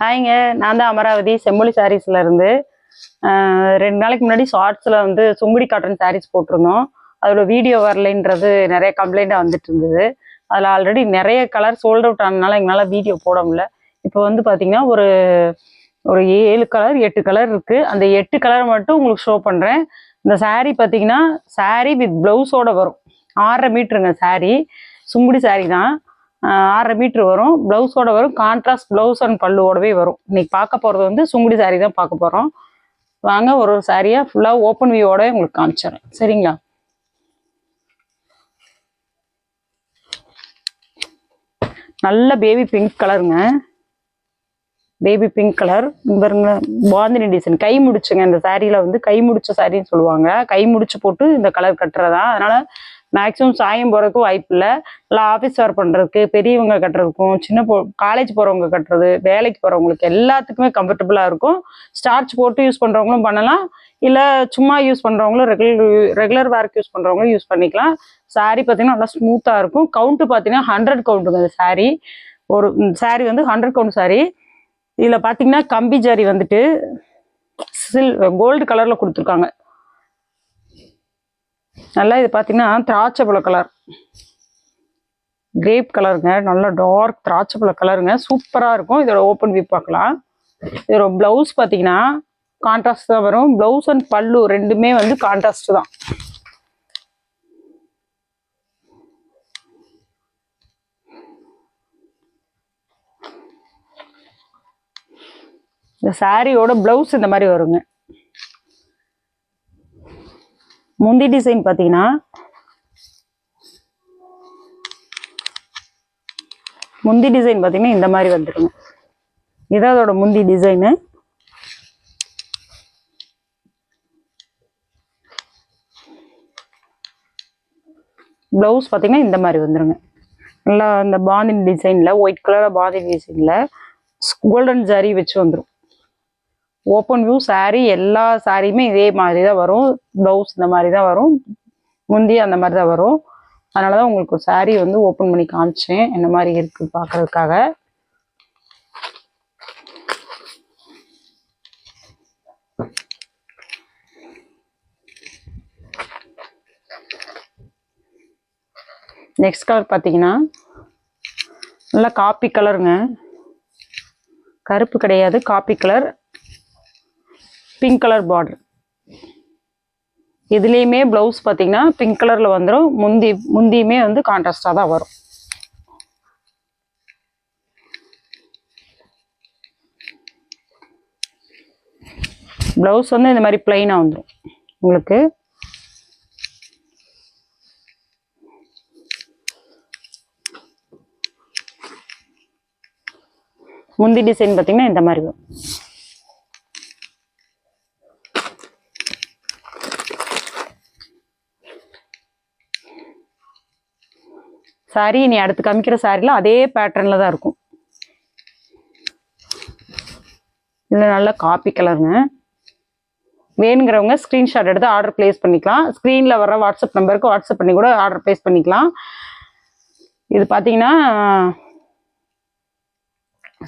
ஹாய்ங்க, நான் தான் அமராவதி செம்மொழி சாரீஸ்ல இருந்து 2 நாளைக்கு முன்னாடி ஷார்ட்ஸில் வந்து சுங்குடி காட்டன் சாரீஸ் போட்டிருந்தோம். அதோட வீடியோ வரலைன்றது நிறைய கம்ப்ளைண்ட்டாக வந்துட்டு இருந்தது. அதில் ஆல்ரெடி நிறைய கலர் சோல்ட் அவுட் ஆனதுனால எங்களால் வீடியோ போட முடியல. இப்போ வந்து பார்த்தீங்கன்னா ஒரு 7 கலர் 8 கலர் இருக்குது. அந்த 8 கலர் மட்டும் உங்களுக்கு ஷோ பண்ணுறேன். இந்த சாரீ பார்த்தீங்கன்னா சாரீ வித் ப்ளவுஸோடு வரும். 6.5 மீட்டருங்க சாரீ. சுங்குடி சாரீ தான். 6.5 மீட்டர் வரும். ப்ளவுஸோட வரும். கான்ட்ராஸ்ட் ப்ளவுஸ் அண்ட் பல்லுவோடவே வரும். இன்னைக்கு பார்க்க போகிறது வந்து சுங்குடி சாரீ தான் பார்க்க போகிறோம். வாங்க ஒரு சாரியாக ஃபுல்லாக ஓப்பன் வியூவோட உங்களுக்கு காமிச்சிடுறேன். சரிங்களா? நல்ல பேபி பிங்க் கலருங்க. பேபி பிங்க் கலர் பாருங்க. பாந்தினி டிசைன் கை முடிச்சுங்க. இந்த சாரியில் வந்து கை முடிச்ச சாரின்னு சொல்லுவாங்க. கை முடிச்சு போட்டு இந்த கலர் கட்டுறதா. அதனால மேக்ஸிமம் சாயம் போகிறதுக்கும் வாய்ப்பு இல்லை. நல்லா ஆஃபீஸ் வேர் பண்ணுறதுக்கு, பெரியவங்க கட்டுறதுக்கும், காலேஜ் போகிறவங்க கட்டுறது, வேலைக்கு போகிறவங்களுக்கு எல்லாத்துக்குமே கம்ஃபர்டபுளாக இருக்கும். ஸ்டார்ச் போட்டு யூஸ் பண்ணுறவங்களும் பண்ணலாம், இல்லை சும்மா யூஸ் பண்ணுறவங்களும் ரெகுலர் வேர்க்கு யூஸ் பண்ணுறவங்களும் யூஸ் பண்ணிக்கலாம். சாரீ பார்த்தீங்கன்னா நல்லா ஸ்மூத்தாக இருக்கும். கவுண்ட்டு பார்த்தீங்கன்னா 100 கவுண்ட்டுங்க. இந்த சாரீ ஒரு சாரீ வந்து 100 கவுண்ட் சாரீ. இதில் பார்த்தீங்கன்னா கம்பி ஜரி வந்துட்டு கோல்டு கலரில் கொடுத்துருக்காங்க. நல்லா இது பார்த்தீங்கன்னா திராட்சைப்பழ கலர், கிரேப் கலருங்க. நல்லா டார்க் திராட்சைப்பழ கலருங்க. சூப்பராக இருக்கும். இதோட ஓப்பன் வியூ பார்க்கலாம். இதோட ப்ளவுஸ் பார்த்தீங்கன்னா கான்ட்ராஸ்ட் தான் வரும். ப்ளவுஸ் அண்ட் பல்லு ரெண்டுமே வந்து கான்ட்ராஸ்ட் தான். இந்த சாரியோட ப்ளவுஸ் இந்த மாதிரி வருங்க. முந்தி டிசைன் பார்த்தீங்கன்னா இந்த மாதிரி வந்துருங்க. இதான் அதோட முந்தி டிசைனு. ப்ளவுஸ் பார்த்தீங்கன்னா இந்த மாதிரி வந்துருங்க. நல்லா இந்த பாந்தினி டிசைனில் ஒயிட் கலரில் பாந்தினி டிசைனில் கோல்டன் ஜரி வச்சு வந்துடும். Open view sari. எல்லா சாரியுமே இதே மாதிரி தான் வரும். ப்ளவுஸ் இந்த மாதிரி தான் வரும். முந்தி அந்த மாதிரி தான் வரும். அதனால தான் உங்களுக்கு ஒரு சாரீ வந்து ஓப்பன் பண்ணி காமிச்சேன், என்ன மாதிரி இருக்குது பார்க்கறதுக்காக. நெக்ஸ்ட் கலர் பார்த்தீங்கன்னா நல்லா காப்பி கலருங்க. கருப்பு கிடையாது, coffee colour. Pink colour border. இதுலேயுமே ப்ளவுஸ் பார்த்தீங்கன்னா பிங்க் கலரில் வந்துடும். முந்தியுமே வந்து கான்ட்ராஸ்டாக தான் வரும். ப்ளவுஸ் வந்து இந்த மாதிரி பிளைனாக வந்துடும் உங்களுக்கு. முந்தி டிசைன் பார்த்தீங்கன்னா இந்த மாதிரி வரும். சாரி நீ அடுத்து காமிக்கிற சாரியில் அதே பேட்டர்னில் தான் இருக்கும். இதில் நல்ல காப்பி கலருங்க. வேணுங்கிறவங்க ஸ்க்ரீன்ஷாட் எடுத்து ஆர்டர் பிளேஸ் பண்ணிக்கலாம். ஸ்க்ரீனில் வர வாட்ஸ்அப் நம்பருக்கு வாட்ஸ்அப் பண்ணி கூட ஆர்டர் பிளேஸ் பண்ணிக்கலாம். இது பார்த்தீங்கன்னா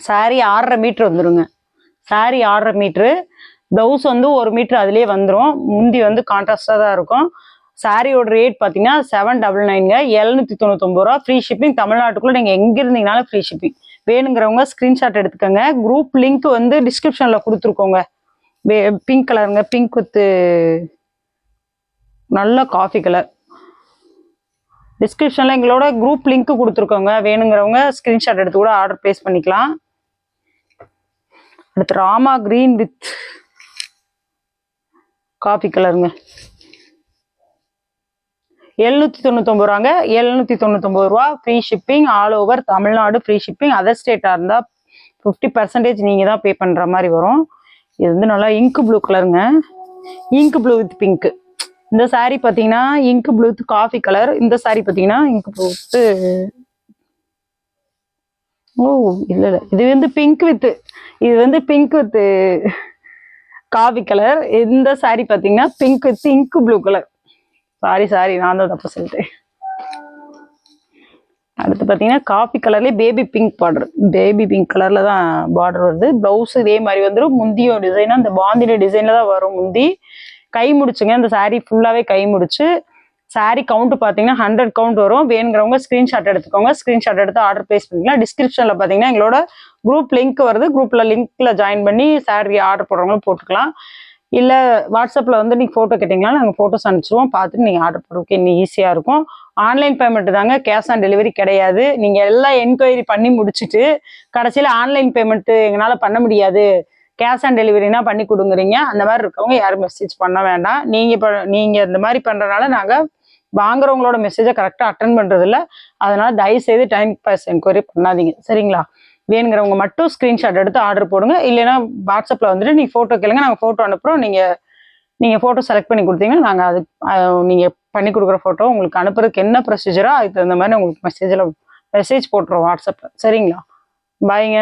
சாரீ 6.5 மீட்ரு வந்துடுங்க. சாரீ 6.5 மீட்ரு. ப்ளவுஸ் வந்து 1 மீட்ரு அதுலேயே வந்துடும். முந்தி வந்து கான்ட்ராஸ்டாக தான் இருக்கும். சாரியோட ரேட் பார்த்தீங்கன்னா 799ங்க. 799 ரூபா. Free shipping. தமிழ்நாட்டுக்குள்ளே நீங்கள் எங்கே இருந்தீங்கனாலும் ஃப்ரீ ஷிப்பிங். வேணுங்கிறவங்க ஸ்க்ரீன்ஷாட் எடுத்துக்கோங்க. குரூப் லிங்க் வந்து டிஸ்கிரிப்ஷனில் கொடுத்துருக்கோங்க. பிங்க் கலருங்க. பிங்க் வித்து நல்ல காஃபி கலர். டிஸ்கிரிப்ஷனில் எங்களோட குரூப் லிங்க் கொடுத்துருக்கோங்க. வேணுங்கிறவங்க ஸ்க்ரீன்ஷாட் எடுத்து கூட ஆர்டர் பிளேஸ் பண்ணிக்கலாம். அடுத்து ராமா கிரீன் வித் காஃபி கலருங்க. 799 ரூபாங்க. 799 ரூபா. Free shipping. All over Tamil Nadu free shipping. Other ஸ்டேட்டாக இருந்தால் 50% நீங்கள் தான் பே பண்ணுற மாதிரி வரும். இது வந்து நல்லா இங்கு ப்ளூ கலருங்க. இங்கு ப்ளூ வித் பிங்க்கு. இந்த சாரீ பார்த்தீங்கன்னா இங்கு ப்ளூ வித் காஃபி கலர். இந்த சாரீ பார்த்தீங்கன்னா இங்கு ப்ளூ வித் இல்லை இது வந்து பிங்க் வித்து காஃபி கலர். இந்த சாரீ பார்த்தீங்கன்னா பிங்க் வித் இங்கு ப்ளூ கலர். சாரி நான் தான் தப்பு சொல்லிட்டேன். அடுத்து பார்த்தீங்கன்னா காஃபி கலர்லேயே baby pink border. Baby pink கலரில் தான் பார்டர் வருது. ப்ளவுஸ் இதே மாதிரி வந்துடும். முந்தியும் டிசைனாக இந்த பாந்தினி டிசைனில் தான் வரும் முந்தி. கை முடிச்சுங்க. இந்த saree ஃபுல்லாகவே கை முடிச்சு. saree கவுண்ட் பார்த்தீங்கன்னா 100 கவுண்ட் வரும். வேணுங்கிறவங்க ஸ்க்ரீன்ஷாட் எடுத்துக்கோங்க. ஸ்க்ரீன்ஷாட் எடுத்து ஆர்டர் ப்ளேஸ் பண்ணிக்கலாம். டிஸ்கிரிப்ஷனில் பார்த்தீங்கன்னா எங்களோட குரூப் லிங்க் வருது. குரூப்பில் லிங்க்கில் ஜாயின் பண்ணி saree ஆர்டர் போடுறவங்களும் போட்டுக்கலாம். இல்லை வாட்ஸ்அப்பில் வந்து நீங்கள் ஃபோட்டோ கேட்டிங்களா நாங்கள் ஃபோட்டோஸ் அனுப்பிச்சிடுவோம். பார்த்துட்டு நீங்கள் ஆர்டர் போடுறதுக்கு இன்னும் ஈஸியாக இருக்கும். ஆன்லைன் பேமெண்ட் தாங்க, கேஷ் ஆன் டெலிவரி கிடையாது. நீங்கள் எல்லாம் என்கொயரி பண்ணி முடிச்சுட்டு கடைசியில் ஆன்லைன் பேமெண்ட்டு எங்களால் பண்ண முடியாது, கேஷ் ஆன் டெலிவரினா பண்ணி கொடுங்குறீங்க. அந்த மாதிரி இருக்கவங்க யாரும் மெசேஜ் பண்ண வேண்டாம். நீங்கள் இந்த மாதிரி பண்ணுறதுனால நாங்கள் வாங்குறவங்களோட மெசேஜை கரெக்டாக அட்டன் பண்ணுறதில்ல. அதனால் தயவுசெய்து டைம் பாஸ் என்கொயரி பண்ணாதீங்க, சரிங்களா? வேணுங்கிறவங்க மட்டும் ஸ்க்ரீன்ஷாட் எடுத்து ஆர்டர் போடுங்க. இல்லைன்னா வாட்ஸ்அப்பில் வந்துட்டு நீங்கள் ஃபோட்டோ கேளுங்க, நாங்கள் ஃபோட்டோ அனுப்புகிறோம். நீங்கள் ஃபோட்டோ செலக்ட் பண்ணி கொடுத்தீங்கன்னா நாங்கள் நீங்கள் பண்ணி கொடுக்குற ஃபோட்டோ உங்களுக்கு அனுப்புறதுக்கு என்ன ப்ரொசீஜரோ அதுக்கு தகுந்த மாதிரி உங்களுக்கு மெசேஜ் போட்டுருவோம் வாட்ஸ்அப்பில், சரிங்களா? பாய்ங்க.